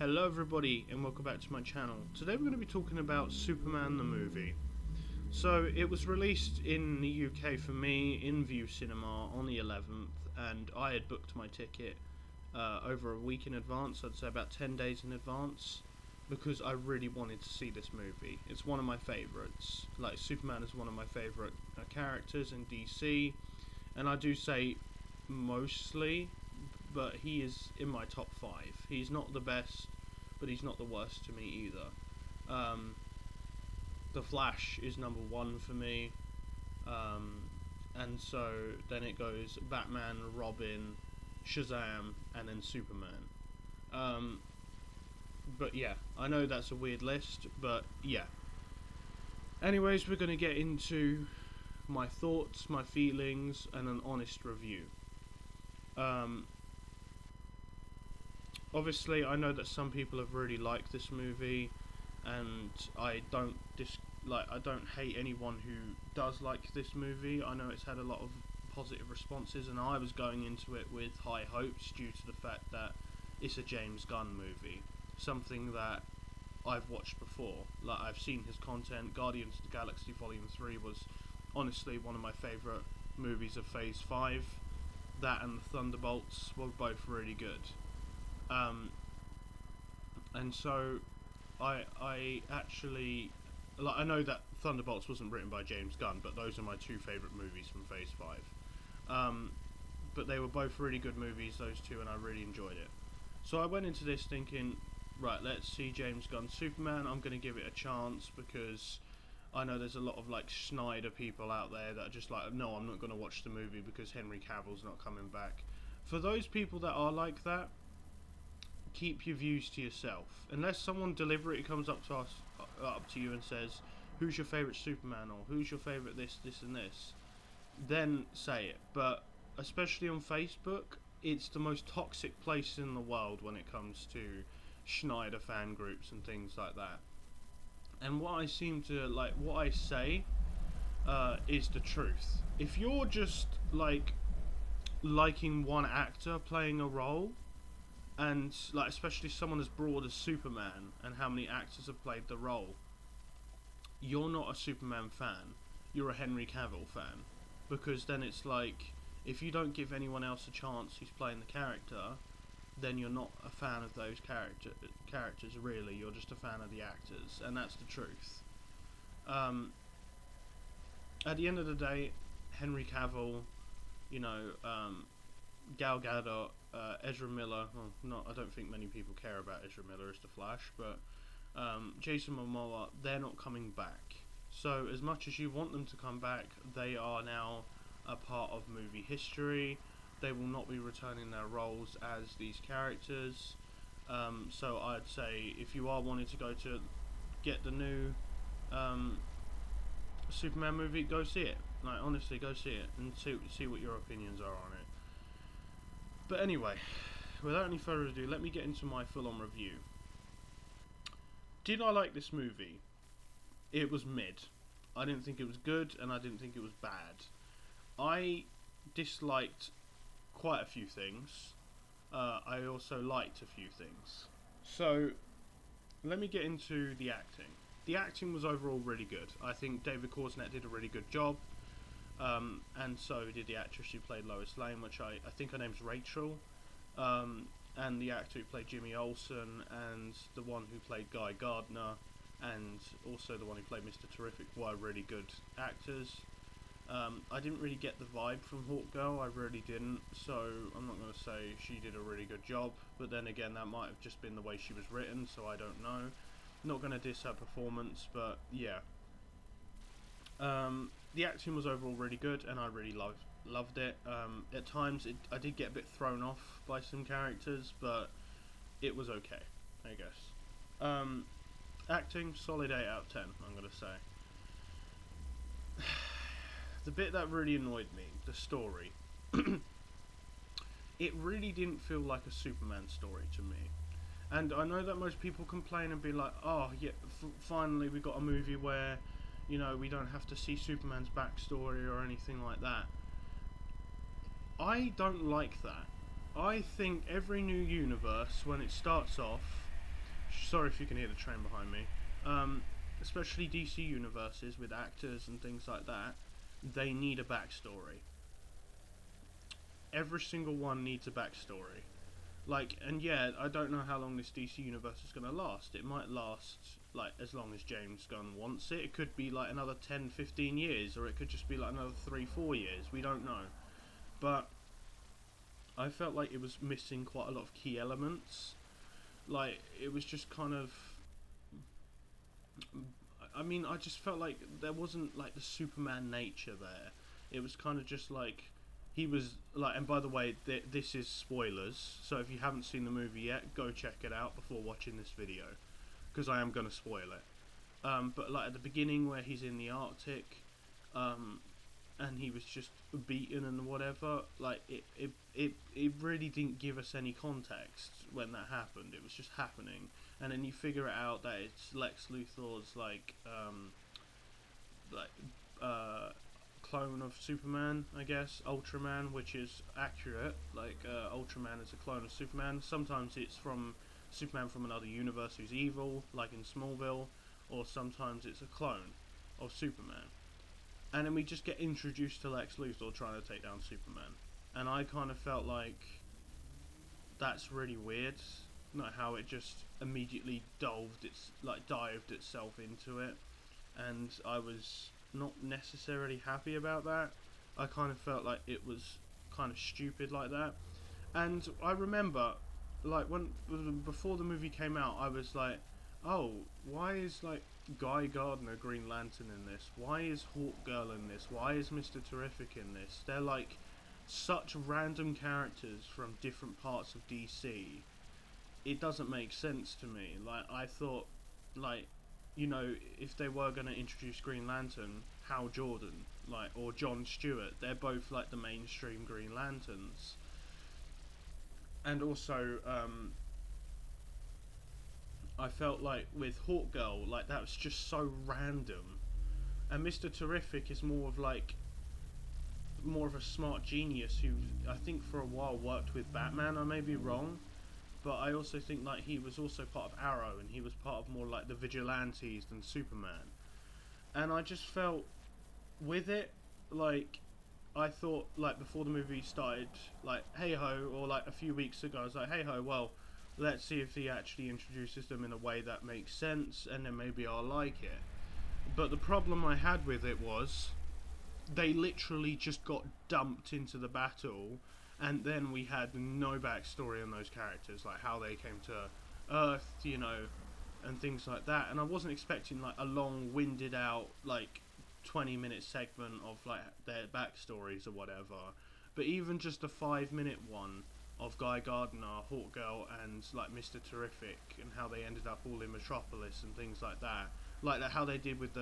Hello everybody and welcome back to my channel. Today we're going to be talking about Superman the movie. So it was released in the UK for me in View Cinema on the 11th, and I had booked my ticket over a week in advance, I'd say about 10 days in advance, because I really wanted to see this movie. It's one of my favourites. Like, Superman is one of my favourite characters in DC, and I do say mostly, but he is in my top 5. He's not the best, but he's not the worst to me either. The Flash is number 1 for me, and so then it goes Batman, Robin, Shazam, and then Superman. But yeah, I know that's a weird list, but yeah. Anyways, we're going to get into my thoughts, my feelings, and an honest review. Obviously, I know that some people have really liked this movie, and I don't hate anyone who does like this movie. I know it's had a lot of positive responses, and I was going into it with high hopes due to the fact that it's a James Gunn movie, something that I've watched before. Like, I've seen his content. Guardians of the Galaxy Volume 3 was honestly one of my favourite movies of Phase 5. That and the Thunderbolts were both really good. And so I actually, like, I know that Thunderbolts wasn't written by James Gunn, but those are my two favourite movies from Phase 5. But they were both really good movies, those two, and I really enjoyed it. So I went into this thinking, right, let's see James Gunn's Superman. I'm going to give it a chance because I know there's a lot of like Snyder people out there that are just like, no, I'm not going to watch the movie because Henry Cavill's not coming back. For those people that are like that, keep your views to yourself. Unless someone deliberately comes up to you and says, who's your favourite Superman, or who's your favourite this and this, then say it. But especially on Facebook, it's the most toxic place in the world when it comes to Schneider fan groups and things like that. And what I say is the truth. If you're just like liking one actor playing a role, and like especially someone as broad as Superman and how many actors have played the role, you're not a Superman fan, you're a Henry Cavill fan. Because then it's like, if you don't give anyone else a chance who's playing the character, then you're not a fan of those characters really, you're just a fan of the actors, and that's the truth. At the end of the day, Henry Cavill, Gal Gadot, Ezra Miller. Well, I don't think many people care about Ezra Miller as the Flash, but Jason Momoa, they're not coming back. So as much as you want them to come back, they are now a part of movie history. They will not be returning their roles as these characters. So I'd say if you are wanting to go to get the new Superman movie, go see it. Like, honestly, go see it and see what your opinions are on it. But anyway, without any further ado, let me get into my full-on review. Did I like this movie? It was mid. I didn't think it was good, and I didn't think it was bad. I disliked quite a few things. I also liked a few things. So, let me get into the acting. The acting was overall really good. I think David Korsnett did a really good job. And so did the actress who played Lois Lane, which I think her name's Rachel, and the actor who played Jimmy Olsen, and the one who played Guy Gardner, and also the one who played Mr. Terrific were really good actors. I didn't really get the vibe from Hawkgirl, I really didn't, so I'm not going to say she did a really good job, but then again, that might have just been the way she was written, so I don't know. Not going to diss her performance, but yeah. The acting was overall really good, and I really loved it. At times, I did get a bit thrown off by some characters, but it was okay, I guess. Acting, solid 8 out of 10, I'm going to say. The bit that really annoyed me, the story. It really didn't feel like a Superman story to me. And I know that most people complain and be like, oh, yeah, finally we got a movie where, we don't have to see Superman's backstory or anything like that. I don't like that. I think every new universe, when it starts off, Sorry if you can hear the train behind me. Especially DC universes with actors and things like that, they need a backstory. Every single one needs a backstory. Like, and yeah, I don't know how long this DC universe is going to last. It might last, like, as long as James Gunn wants it. It could be, like, another 10, 15 years, or it could just be, like, another 3, 4 years. We don't know. But I felt like it was missing quite a lot of key elements. Like, it was just kind of... I mean, I just felt like there wasn't, like, the Superman nature there. It was kind of just, like... He was, like, and by the way, this is spoilers, so if you haven't seen the movie yet, go check it out before watching this video, because I am going to spoil it. But, like, at the beginning where he's in the Arctic, and he was just beaten and whatever, like, it really didn't give us any context when that happened. It was just happening, and then you figure it out that it's Lex Luthor's, like, clone of Superman, I guess, Ultraman, which is accurate. Like, Ultraman is a clone of Superman. Sometimes it's from Superman from another universe who's evil, like in Smallville, or sometimes it's a clone of Superman. And then we just get introduced to Lex Luthor trying to take down Superman. And I kind of felt like that's really weird, not how it just immediately dived itself into it. And I was not necessarily happy about that. I kind of felt like it was kind of stupid like that. And I remember, like, before the movie came out, I was like, oh, why is, like, Guy Gardner Green Lantern in this? Why is Hawkgirl in this? Why is Mr. Terrific in this? They're, like, such random characters from different parts of DC. It doesn't make sense to me. Like, I thought, like, you know, if they were going to introduce Green Lantern, Hal Jordan, like, or John Stewart, they're both, like, the mainstream Green Lanterns. And also, I felt like with Hawkgirl, like, that was just so random. And Mr. Terrific is more of a smart genius who I think for a while worked with Batman. I may be wrong, but I also think like he was also part of Arrow, and he was part of more like the Vigilantes than Superman. And I just felt with it, like, I thought, like, before the movie started, like, hey ho, or like a few weeks ago, I was like, hey ho, well, let's see if he actually introduces them in a way that makes sense, and then maybe I'll like it. But the problem I had with it was, they literally just got dumped into the battle, and then we had no backstory on those characters, like how they came to Earth, you know, and things like that. And I wasn't expecting like a long, winded out, like 20-minute segment of like their backstories or whatever. But even just a 5-minute one of Guy Gardner, Hawkgirl, and like Mr. Terrific, and how they ended up all in Metropolis and things like that, how they did with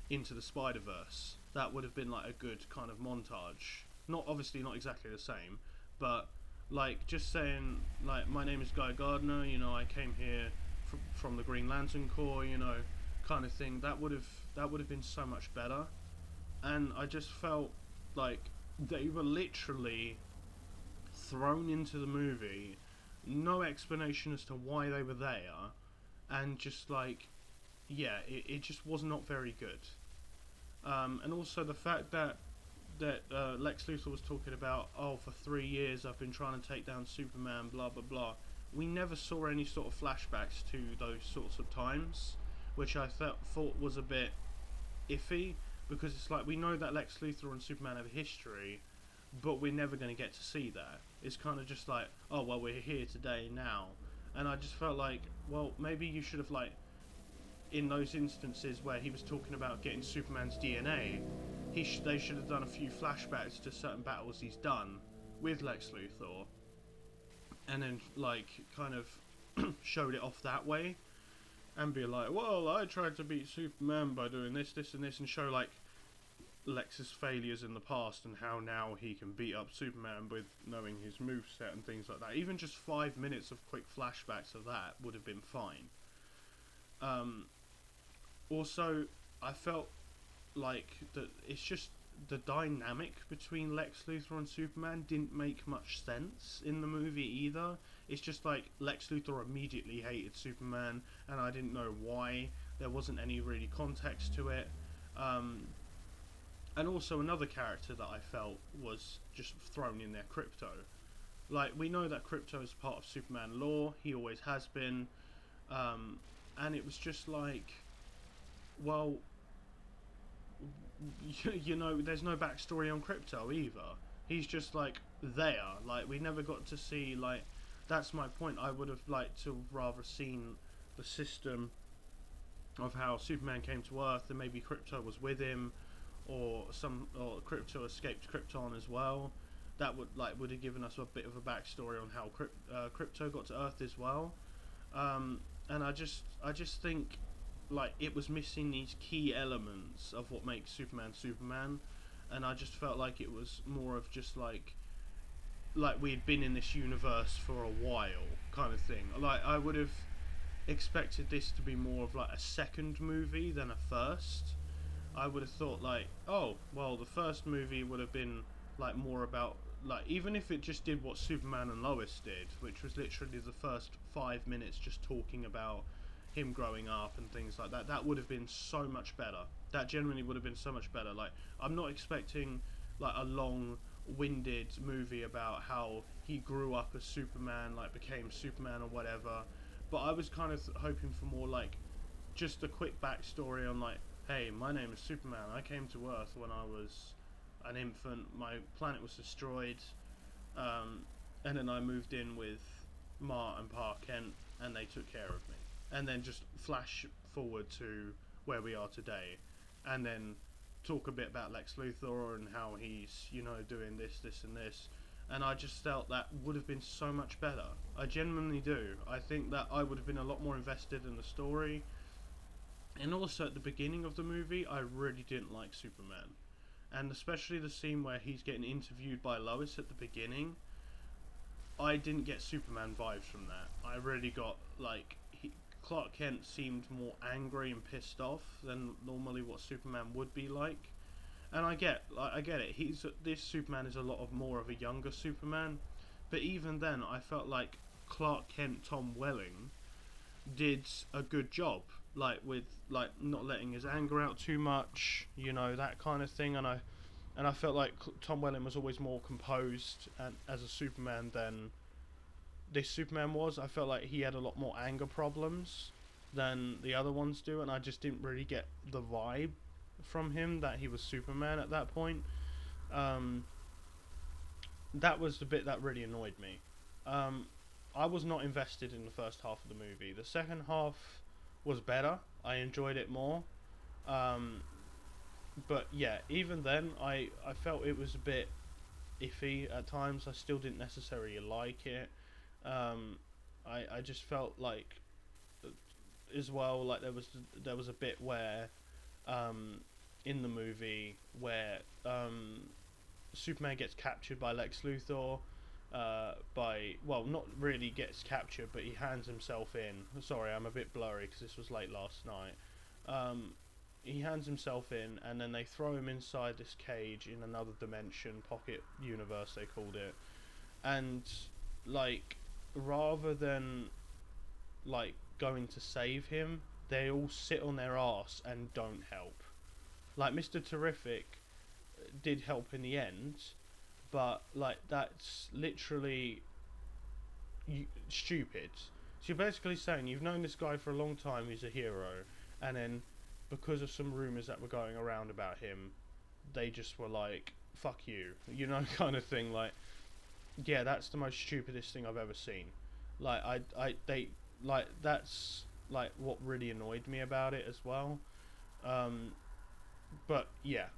Into the Spider-Verse. That would have been like a good kind of montage. Not obviously not exactly the same, but like just saying like, my name is Guy Gardner, you know, I came here from the Green Lantern Corps, you know, kind of thing. That would have been so much better. And I just felt like they were literally thrown into the movie, no explanation as to why they were there, and just like, yeah, it just was not very good. And also the fact that Lex Luthor was talking about, oh, for 3 years I've been trying to take down Superman, blah blah blah. We never saw any sort of flashbacks to those sorts of times, which I thought was a bit iffy, because it's like, we know that Lex Luthor and Superman have a history, but we're never going to get to see that. It's kind of just like, oh, well, we're here today now. And I just felt like, well, maybe you should have, like, in those instances where he was talking about getting Superman's DNA, they should have done a few flashbacks to certain battles he's done with Lex Luthor, and then like kind of showed it off that way, and be like, well, I tried to beat Superman by doing this, this and this, and show like Lex's failures in the past and how now he can beat up Superman with knowing his moveset and things like that. Even just 5 minutes of quick flashbacks of that would have been fine. Also, I felt like that it's just the dynamic between Lex Luthor and Superman didn't make much sense in the movie either. It's just like Lex Luthor immediately hated Superman, and I didn't know why. There wasn't any really context to it. Um, and also another character that I felt was just thrown in there, Krypto. Like, we know that Krypto is part of Superman lore. He always has been. Um, and it was just like, well, you know, there's no backstory on Krypto either. He's just like there. Like, we never got to see, like, that's my point. I would have liked to rather seen the system of how Superman came to Earth, and maybe Krypto was with him, or Krypto escaped Krypton as well. That would have given us a bit of a backstory on how Krypto got to Earth as well. And I just think like it was missing these key elements of what makes Superman Superman, and I just felt like it was more of just like we had been in this universe for a while kind of thing. Like, I would have expected this to be more of like a second movie than a first. I would have thought like, oh, well, the first movie would have been like more about, like, even if it just did what Superman and Lois did, which was literally the first 5 minutes just talking about him growing up and things like that, that would have been so much better. That genuinely would have been so much better. Like, I'm not expecting like a long-winded movie about how he grew up as Superman, like became Superman or whatever. But I was kind of hoping for more like just a quick backstory on like, hey, my name is Superman. I came to Earth when I was an infant. My planet was destroyed, and then I moved in with Ma and Pa Kent, and they took care of me. And then just flash forward to where we are today, and then talk a bit about Lex Luthor and how he's, you know, doing this, this, and this. And I just felt that would have been so much better. I genuinely do. I think that I would have been a lot more invested in the story. And also at the beginning of the movie, I really didn't like Superman. And especially the scene where he's getting interviewed by Lois at the beginning, I didn't get Superman vibes from that. I really got like Clark Kent seemed more angry and pissed off than normally what Superman would be like. And I get it. This Superman is a lot of more of a younger Superman, but even then, I felt like Clark Kent, Tom Welling, did a good job, like with like not letting his anger out too much, you know, that kind of thing. And I felt like Tom Welling was always more composed and as a Superman than this Superman was. I felt like he had a lot more anger problems than the other ones do, and I just didn't really get the vibe from him that he was Superman at that point. Um, that was the bit that really annoyed me. I was not invested in the first half of the movie. The second half was better. I enjoyed it more. Um, but yeah, even then, I felt it was a bit iffy at times. I still didn't necessarily like it. Um, I just felt like, as well, like there was a bit where, in the movie where Superman gets captured by Lex Luthor. Well, not really gets captured, but he hands himself in. Sorry, I'm a bit blurry because this was late last night. He hands himself in, and then they throw him inside this cage in another dimension, pocket universe they called it. And like, rather than like going to save him, they all sit on their arse and don't help. Like, Mr. Terrific did help in the end, but like that's literally stupid. So you're basically saying you've known this guy for a long time, he's a hero, and then because of some rumours that were going around about him, they just were like, fuck you, you know, kind of thing. Like, yeah, that's the most stupidest thing I've ever seen. Like, they, like, that's like what really annoyed me about it as well. Um, but yeah,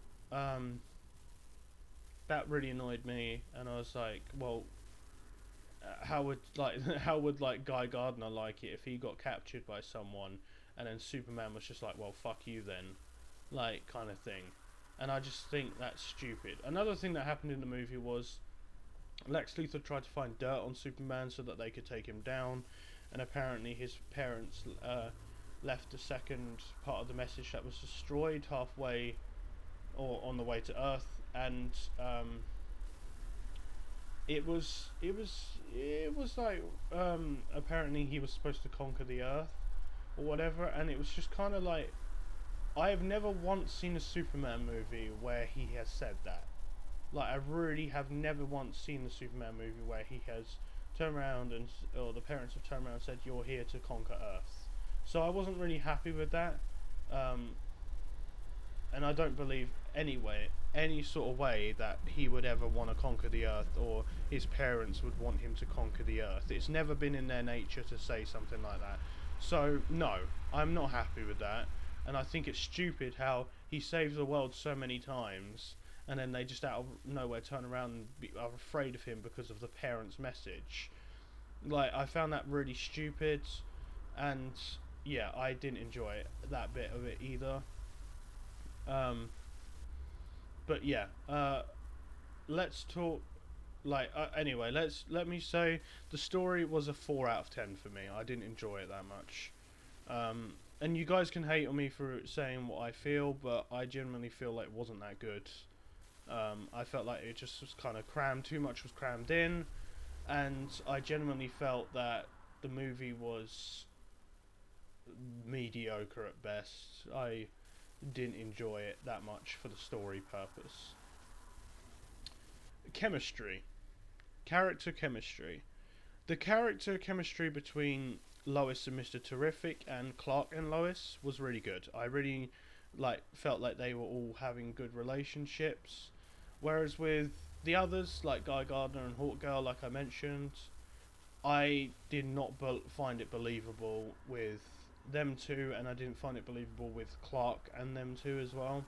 that really annoyed me, and I was like, well, how would like how would like Guy Gardner like it if he got captured by someone, and then Superman was just like, well, fuck you then, like, kind of thing. And I just think that's stupid. Another thing that happened in the movie was Lex Luthor tried to find dirt on Superman so that they could take him down, and apparently his parents left the second part of the message that was destroyed halfway or on the way to Earth, and it was like apparently he was supposed to conquer the Earth or whatever, and it was just kind of like I have never once seen a Superman movie where he has said that. Like I really have never once seen the Superman movie where he has turned around and or the parents have turned around and said you're here to conquer Earth. So I wasn't really happy with that. Um, and I don't believe anyway, any sort of way that he would ever want to conquer the Earth or his parents would want him to conquer the Earth. It's never been in their nature to say something like that. So no, I'm not happy with that, and I think it's stupid how he saves the world so many times, and then they just out of nowhere turn around and are afraid of him because of the parents' message. Like I found that really stupid, and yeah, I didn't enjoy that bit of it either. Um, but yeah, let's talk. Like anyway, let me say the story was a 4 out of 10 for me. I didn't enjoy it that much. And you guys can hate on me for saying what I feel, but I genuinely feel like it wasn't that good. I felt like it just was kind of crammed. Too much was crammed in, and I genuinely felt that the movie was mediocre at best. I didn't enjoy it that much for the story purpose. Chemistry. Character chemistry. The character chemistry between Lois and Mr. Terrific and Clark and Lois was really good. I really felt like they were all having good relationships. Whereas with the others, like Guy Gardner and Hawk Girl, like I mentioned, I did not find it believable with them two, and I didn't find it believable with Clark and them two as well.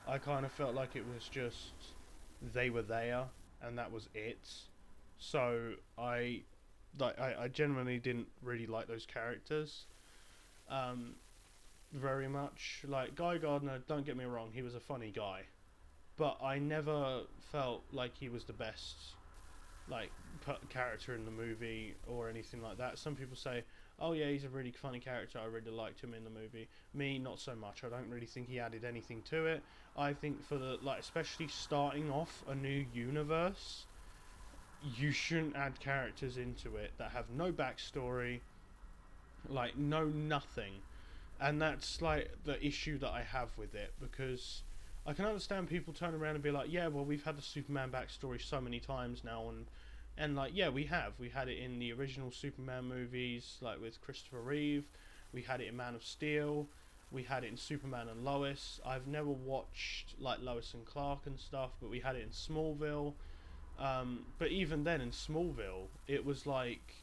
I kind of felt like it was just they were there and that was it. So I genuinely didn't really like those characters um, very much. Like Guy Gardner, don't get me wrong, he was a funny guy, but I never felt like he was the best like character in the movie or anything like that. Some people say, "Oh yeah, he's a really funny character. I really liked him in the movie." Me, not so much. I don't really think he added anything to it. I think for the especially starting off a new universe, you shouldn't add characters into it that have no backstory, like no nothing, and that's like the issue that I have with it because. I can understand people turn around and be like, yeah, well, we've had the Superman backstory so many times now, and like, yeah, we have. We had it in the original Superman movies, like with Christopher Reeve. We had it in Man of Steel. We had it in Superman and Lois. I've never watched like Lois and Clark and stuff, but we had it in Smallville. But even then, in Smallville, it was like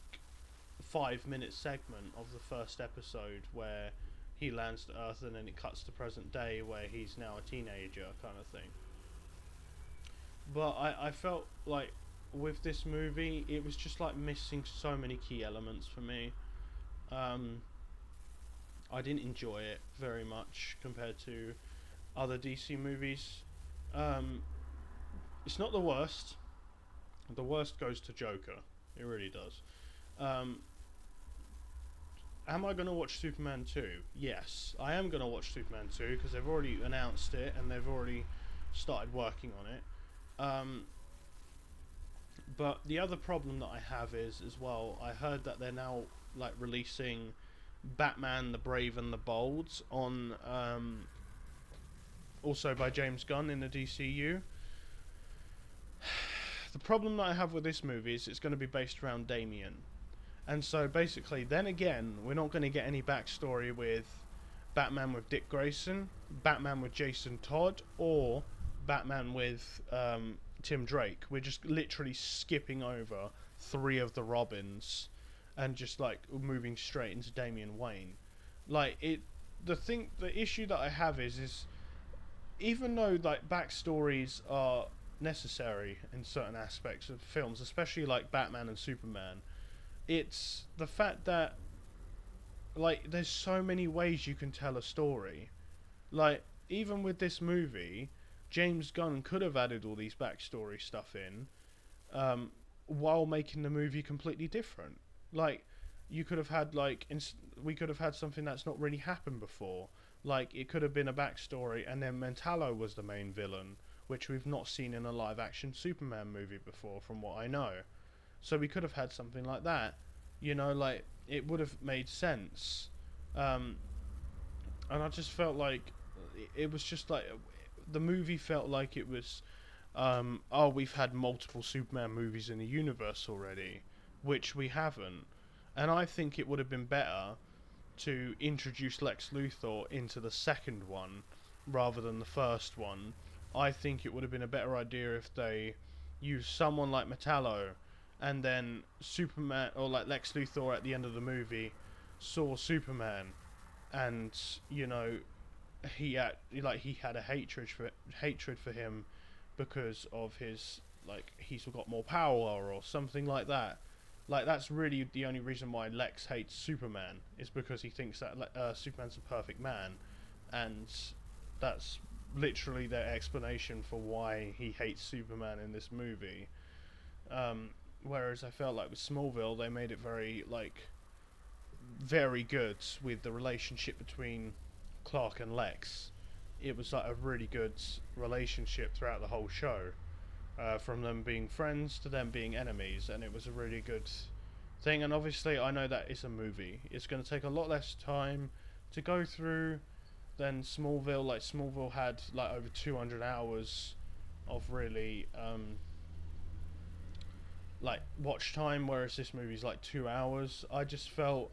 5 minute segment of the first episode where he lands to Earth, and then it cuts to present day where he's now a teenager, kind of thing. But I felt like with this movie, it was just like missing so many key elements for me. Um, I didn't enjoy it very much compared to other DC movies. Um, it's not the worst. The worst goes to Joker. It really does. Um, am I going to watch Superman 2? Yes, I am going to watch Superman 2 because they've already announced it and they've already started working on it. Um, but the other problem that I have is as well, I heard that they're now like releasing Batman: The Brave and the Bold on also by James Gunn in the DCU. The problem that I have with this movie is it's going to be based around Damian. And so basically, then again, we're not going to get any backstory with Batman with Dick Grayson, Batman with Jason Todd, or Batman with Tim Drake. We're just literally skipping over three of the Robins and just like moving straight into Damian Wayne. Like it, the issue that I have is even though like backstories are necessary in certain aspects of films, especially like Batman and Superman, it's the fact that like there's so many ways you can tell a story. Like even with this movie, James Gunn could have added all these backstory stuff in, while making the movie completely different. Like you could have had we could have had something that's not really happened before, Like, it could have been a backstory, and then Mentalo was the main villain, which we've not seen in a live action Superman movie before, from what I know. So we could have had something like that. Like, it would have made sense. Um, and I just felt like it was just like the movie felt like it was. Oh, we've had multiple Superman movies in the universe already, which we haven't. And I think it would have been better to introduce Lex Luthor into the second one rather than the first one. I think it would have been a better idea if they used someone like Metallo, and then Superman, or like Lex Luthor at the end of the movie saw Superman, and he had a hatred for him because of his, like, he's got more power or something like that. Like, that's really the only reason why Lex hates Superman, is because he thinks that Superman's a perfect man, and that's literally their explanation for why he hates Superman in this movie. Whereas I felt like with Smallville, they made it very good with the relationship between Clark and Lex. It was like a really good relationship throughout the whole show, from them being friends to them being enemies, and it was a really good thing. And obviously, I know that it's a movie. It's going to take a lot less time to go through than Smallville. Like, Smallville had like over 200 hours of really like watch time, whereas this movie's like 2 hours. I just felt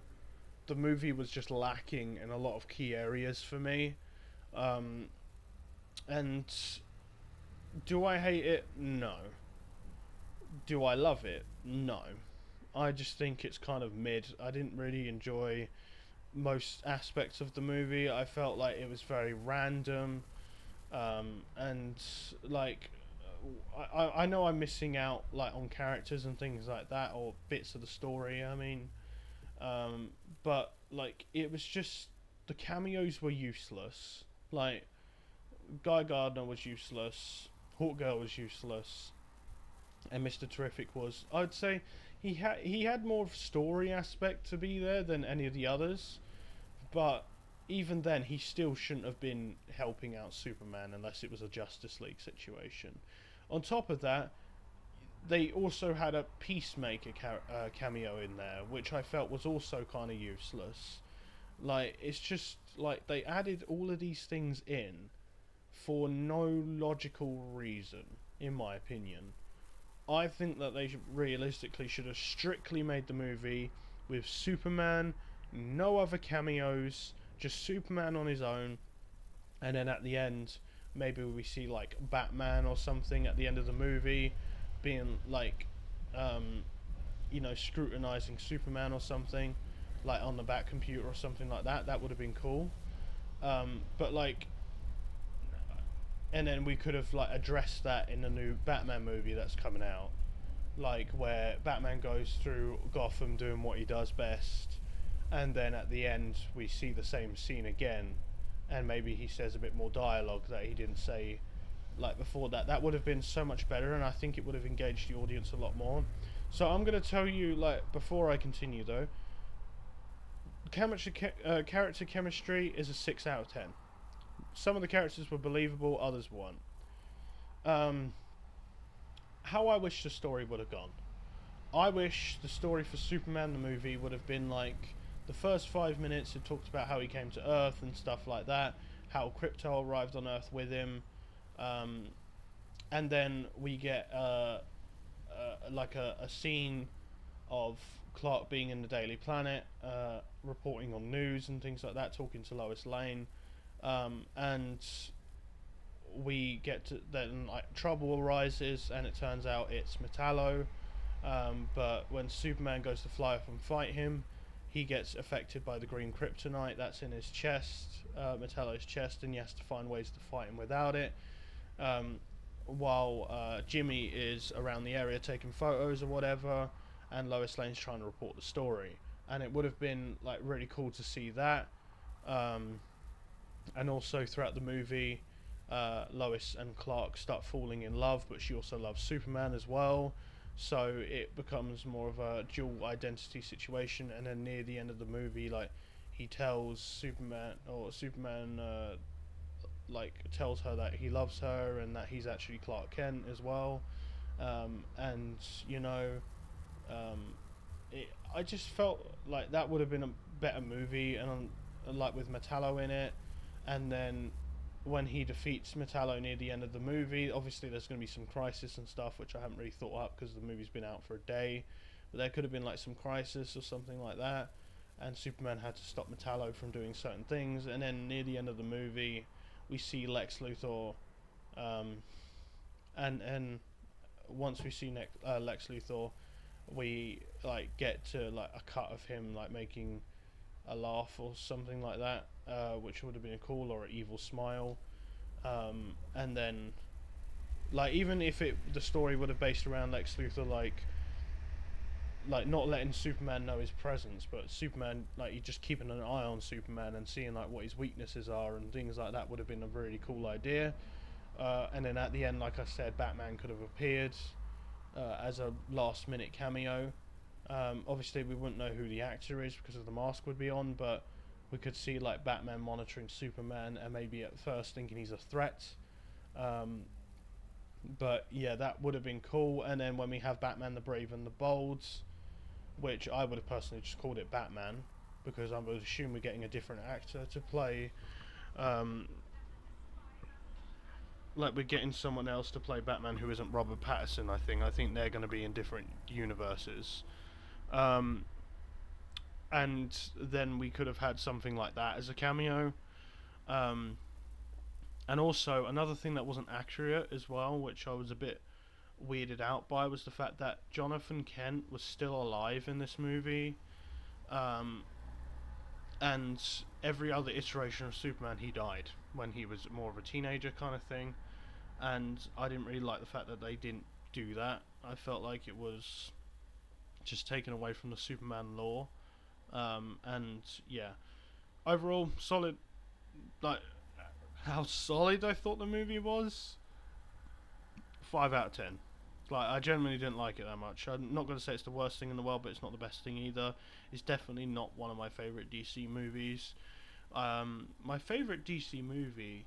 the movie was just lacking in a lot of key areas for me. Um, and do I hate it? No. Do I love it? No. I just think it's kind of mid. I didn't really enjoy most aspects of the movie. I felt like it was very random, and like I know I'm missing out like on characters and things like that, or bits of the story. I mean, um, but like it was just the cameos were useless. Like, Guy Gardner was useless, Hawkgirl was useless, and Mr. Terrific was. I'd say he had more of a story aspect to be there than any of the others, but even then, he still shouldn't have been helping out Superman unless it was a Justice League situation. On top of that, they also had a Peacemaker cameo in there, which I felt was also kind of useless. Like, it's just like they added all of these things in for no logical reason, in my opinion. I think that they realistically should have strictly made the movie with Superman, no other cameos, just Superman on his own, and then at the end, maybe we see like Batman or something at the end of the movie, being like, um, scrutinizing Superman or something, like on the Bat computer or something like that. That would have been cool. But like, and then we could have like addressed that in the new Batman movie that's coming out, like where Batman goes through Gotham doing what he does best, and then at the end we see the same scene again, and maybe he says a bit more dialogue that he didn't say like before that. That would have been so much better, and I think it would have engaged the audience a lot more. So I'm going to tell you, like, before I continue though, character chemistry is a 6 out of 10. Some of the characters were believable, others weren't. Um, how I wish the story would have gone. I wish the story for Superman the movie would have been like the first 5 minutes. It talked about how he came to Earth and stuff like that, how Krypto arrived on Earth with him, um, and then we get like a scene of Clark being in the Daily Planet, reporting on news and things like that, talking to Lois Lane, and we get to then like trouble arises, and it turns out it's Metallo. But when Superman goes to fly up and fight him, he gets affected by the green kryptonite that's in his chest, Metallo's chest, and he has to find ways to fight him without it. While Jimmy is around the area taking photos or whatever, and Lois Lane's trying to report the story. And it would have been like really cool to see that. And also throughout the movie, Lois and Clark start falling in love, but she also loves Superman as well. So it becomes more of a dual identity situation. And then near the end of the movie, like, he tells Superman, or Superman like tells her that he loves her and that he's actually Clark Kent as well. And you know, um, I just felt like that would have been a better movie, and like with Metallo in it, and then when he defeats Metallo near the end of the movie, obviously there's going to be some crisis and stuff, which I haven't really thought up because the movie's been out for a day. But there could have been like some crisis or something like that, and Superman had to stop Metallo from doing certain things. And then near the end of the movie, we see Lex Luthor, um, and once we see Lex Luthor, we like get to like a cut of him like making a laugh or something like that, which would have been cool, or an evil smile. And then like even if the story would have based around Lex Luthor like not letting Superman know his presence, but Superman like he just keeping an eye on Superman and seeing like what his weaknesses are and things like that would have been a really cool idea. And then at the end, like I said, Batman could have appeared as a last minute cameo. Obviously, we wouldn't know who the actor is because of the mask would be on, but we could see like Batman monitoring Superman and maybe at first thinking he's a threat. But yeah, that would have been cool. And then when we have Batman the Brave and the Bold, which I would have personally just called it Batman because I would assume we're getting a different actor to play. Like we're getting someone else to play Batman who isn't Robert Pattinson. I think they're going to be in different universes. Um, and then we could have had something like that as a cameo. Um, and also another thing that wasn't accurate as well, which I was a bit weirded out by, was the fact that Jonathan Kent was still alive in this movie. Um, and every other iteration of Superman, he died when he was more of a teenager kind of thing. And I didn't really like the fact that they didn't do that. I felt like it was just taken away from the Superman lore. And yeah, overall solid. Like how solid I thought the movie was. 5 out of 10. Like I genuinely didn't like it that much. I'm not going to say it's the worst thing in the world, but it's not the best thing either. It's definitely not one of my favorite DC movies. My favorite DC movie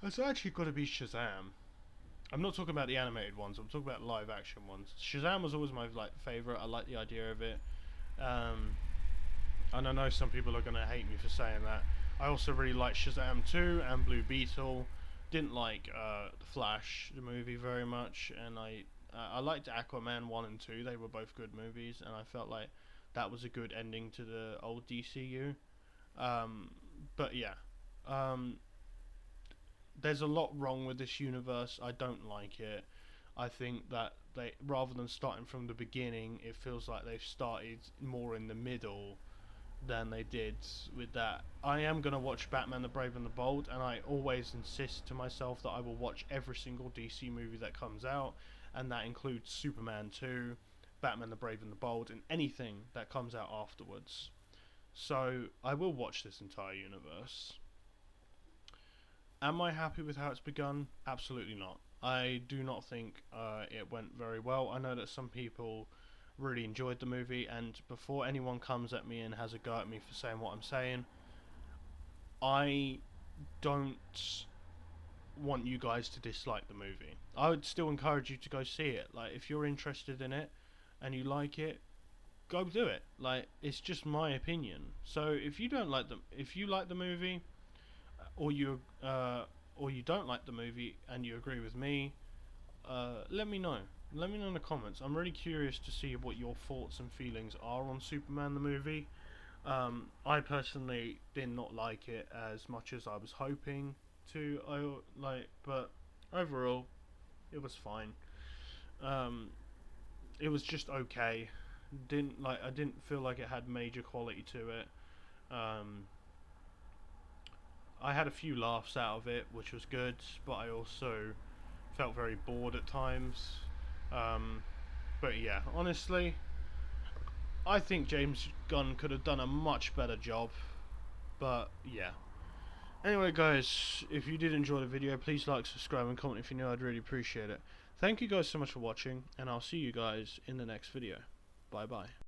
it's actually got to be Shazam. I'm not talking about the animated ones. I'm talking about live action ones. Shazam was always my like favorite. I like the idea of it. And I know some people are going to hate me for saying that. I also really like Shazam 2 and Blue Beetle. Didn't like The Flash, the movie, very much. And I liked Aquaman 1 and 2. They were both good movies. And I felt like that was a good ending to the old DCU. But yeah. There's a lot wrong with this universe. I don't like it. I think that they, rather than starting from the beginning, it feels like they've started more in the middle than they did with that. I am going to watch Batman the Brave and the Bold, and I always insist to myself that I will watch every single DC movie that comes out, and that includes Superman 2, Batman the Brave and the Bold, and anything that comes out afterwards. So I will watch this entire universe. Am I happy with how it's begun? Absolutely not. I do not think it went very well. I know that some people really enjoyed the movie, and before anyone comes at me and has a go at me for saying what I'm saying, I don't want you guys to dislike the movie. I would still encourage you to go see it. Like, if you're interested in it and you like it, go do it. Like, it's just my opinion. So if you don't like if you like the movie, or you don't like the movie and you agree with me, let me know. Let me know in the comments. I'm really curious to see what your thoughts and feelings are on Superman the movie. I personally did not like it as much as I was hoping to. But overall, it was fine. It was just okay. I didn't feel like it had major quality to it. I had a few laughs out of it, which was good, but I also felt very bored at times. But yeah, honestly, I think James Gunn could have done a much better job. But yeah. Anyway, guys, if you did enjoy the video, please like, subscribe, and comment if you know. I'd really appreciate it. Thank you guys so much for watching, and I'll see you guys in the next video. Bye bye.